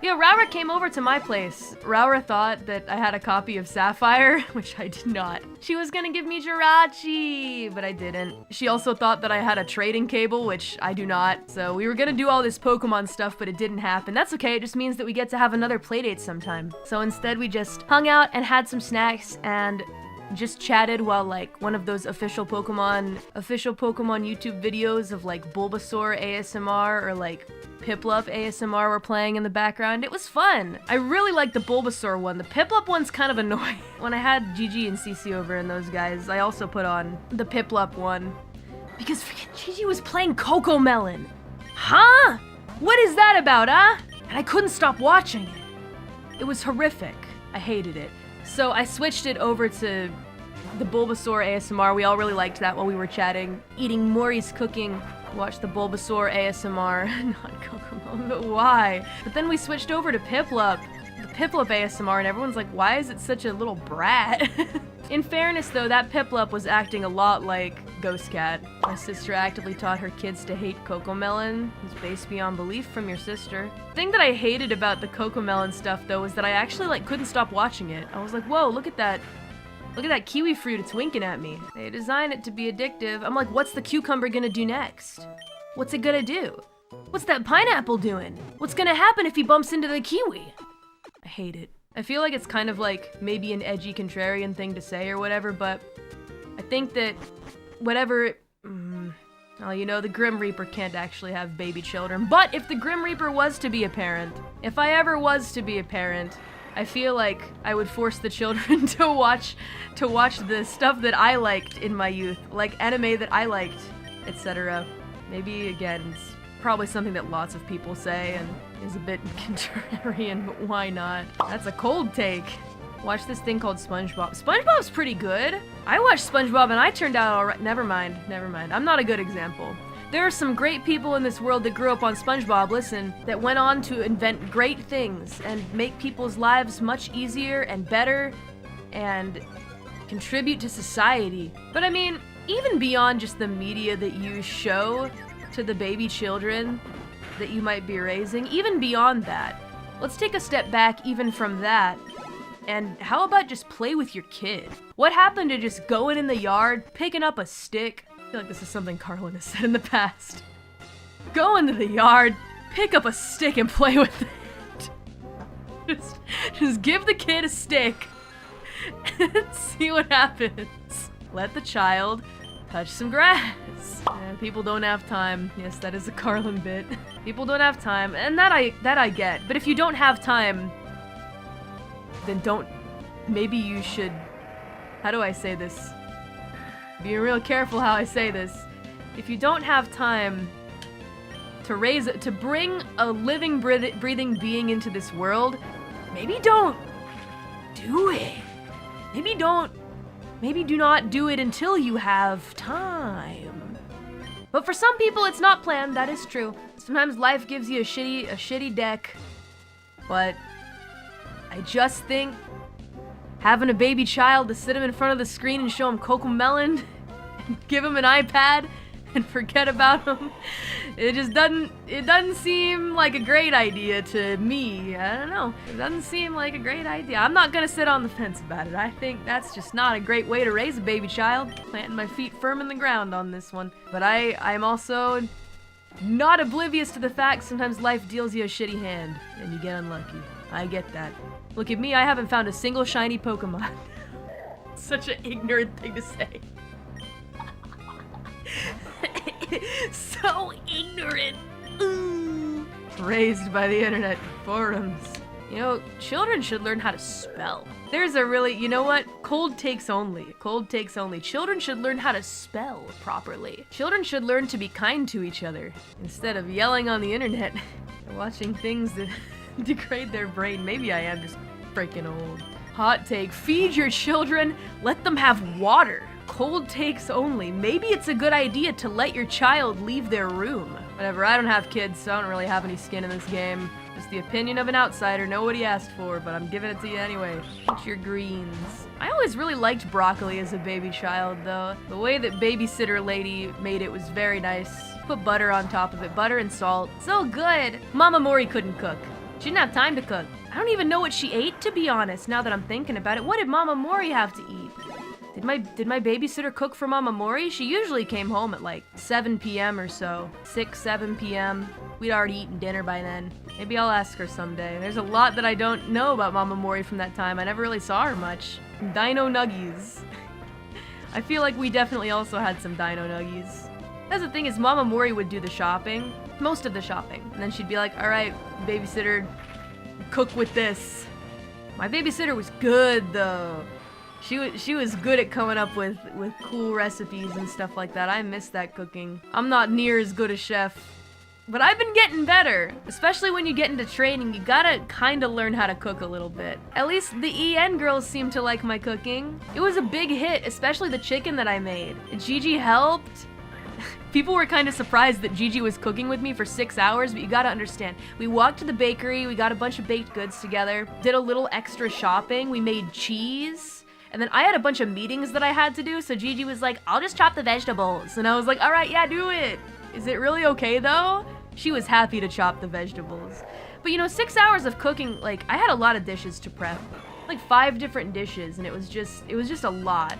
Yeah, Raura came over to my place. Raura thought that I had a copy of Sapphire, which I did not. She was gonna give me Jirachi, but I didn't. She also thought that I had a trading cable, which I do not. So we were gonna do all this Pokemon stuff, but it didn't happen. That's okay, it just means that we get to have another playdate sometime. So instead we just hung out and had some snacks and just chatted while like one of those official Pokemon YouTube videos of like Bulbasaur ASMR or like Piplup ASMR were playing in the background. It was fun. I really like the Bulbasaur one. The Piplup one's kind of annoying. When I had Gigi and Cece over and those guys, I also put on the Piplup one because freaking Gigi was playing Cocomelon. Huh? What is that about, huh? And I couldn't stop watching it. It was horrific. I hated it. So I switched it over to the Bulbasaur ASMR. We all really liked that while we were chatting, eating Mori's cooking. Watch the Bulbasaur ASMR, not Cocomelon, but why? But then we switched over to Piplup, the Piplup ASMR, and everyone's like, why is it such a little brat? In fairness though, that Piplup was acting a lot like Ghost Cat. My sister actively taught her kids to hate Cocomelon. It's based beyond belief from your sister. The thing that I hated about the Cocomelon stuff though was that I actually like couldn't stop watching it. I was like, whoa, look at that. Look at that kiwi fruit, it's winking at me. They designed it to be addictive. I'm like, what's the cucumber gonna do next? What's it gonna do? What's that pineapple doing? What's gonna happen if he bumps into the kiwi? I hate it. I feel like it's kind of like maybe an edgy contrarian thing to say or whatever, but I think that whatever, well, you know, the Grim Reaper can't actually have baby children, but if the Grim Reaper was to be a parent, if I ever was to be a parent, I feel like I would force the children to watch the stuff that I liked in my youth, like anime that I liked, etc. Maybe, again, it's probably something that lots of people say and is a bit contrarian, but why not? That's a cold take. Watch this thing called SpongeBob. SpongeBob's pretty good. I watched SpongeBob and I turned out alright. Never mind. I'm not a good example. There are some great people in this world that grew up on SpongeBob, listen, that went on to invent great things and make people's lives much easier and better and contribute to society. But I mean, even beyond just the media that you show to the baby children that you might be raising, even beyond that, let's take a step back even from that. And how about just play with your kid? What happened to just going in the yard, picking up a stick? I feel like this is something Carlin has said in the past. Go into the yard, pick up a stick and play with it. Just give the kid a stick and see what happens. Let the child touch some grass. People don't have time. Yes, that is a Carlin bit. People don't have time, and that I get. But if you don't have time, then don't. Maybe you should. How do I say this? Being real careful how I say this. If you don't have time to bring a living, breathing being into this world, maybe don't do it. Maybe do not do it until you have time. But for some people, it's not planned. That is true. Sometimes life gives you a shitty deck. But I just think having a baby child to sit him in front of the screen and show him Cocomelon and give him an iPad and forget about him, it doesn't seem like a great idea to me. I don't know. It doesn't seem like a great idea. I'm not gonna sit on the fence about it. I think that's just not a great way to raise a baby child. Planting my feet firm in the ground on this one. But I'm also not oblivious to the fact sometimes life deals you a shitty hand and you get unlucky. I get that. Look at me, I haven't found a single shiny Pokemon. Such an ignorant thing to say. So ignorant. Ooh. Raised by the internet forums. You know, children should learn how to spell. There's a really, you know what? Cold takes only. Cold takes only. Children should learn how to spell properly. Children should learn to be kind to each other instead of yelling on the internet and watching things that degrade their brain. Maybe I am just freaking old. Hot take, feed your children, let them have water. Cold takes only. Maybe it's a good idea to let your child leave their room. Whatever, I don't have kids, so I don't really have any skin in this game. Just the opinion of an outsider, nobody asked for, but I'm giving it to you anyway. Eat your greens. I always really liked broccoli as a baby child, though. The way that Babysitter Lady made it was very nice. Put butter on top of it, butter and salt. So good! Mama Mori couldn't cook. She didn't have time to cook. I don't even know what she ate, to be honest, now that I'm thinking about it. What did Mama Mori have to eat? Did my babysitter cook for Mama Mori? She usually came home at like 7 p.m. or so. 6, 7 p.m. We'd already eaten dinner by then. Maybe I'll ask her someday. There's a lot that I don't know about Mama Mori from that time. I never really saw her much. Dino Nuggies. I feel like we definitely also had some Dino Nuggies. That's the thing is Mama Mori would do the shopping. Most of the shopping. And then she'd be like, alright, babysitter, cook with this. My babysitter was good though. She was good at coming up with cool recipes and stuff like that. I miss that cooking. I'm not near as good a chef, but I've been getting better. Especially when you get into training, you gotta kinda learn how to cook a little bit. At least the EN girls seem to like my cooking. It was a big hit, especially the chicken that I made. Gigi helped. People were kind of surprised that Gigi was cooking with me for 6 hours, but you gotta understand. We walked to the bakery, we got a bunch of baked goods together, did a little extra shopping, we made cheese. And then I had a bunch of meetings that I had to do, so Gigi was like, I'll just chop the vegetables. And I was like, all right, yeah, do it. Is it really okay though? She was happy to chop the vegetables. But you know, 6 hours of cooking, like, I had a lot of dishes to prep. Like 5 different dishes, and it was just a lot.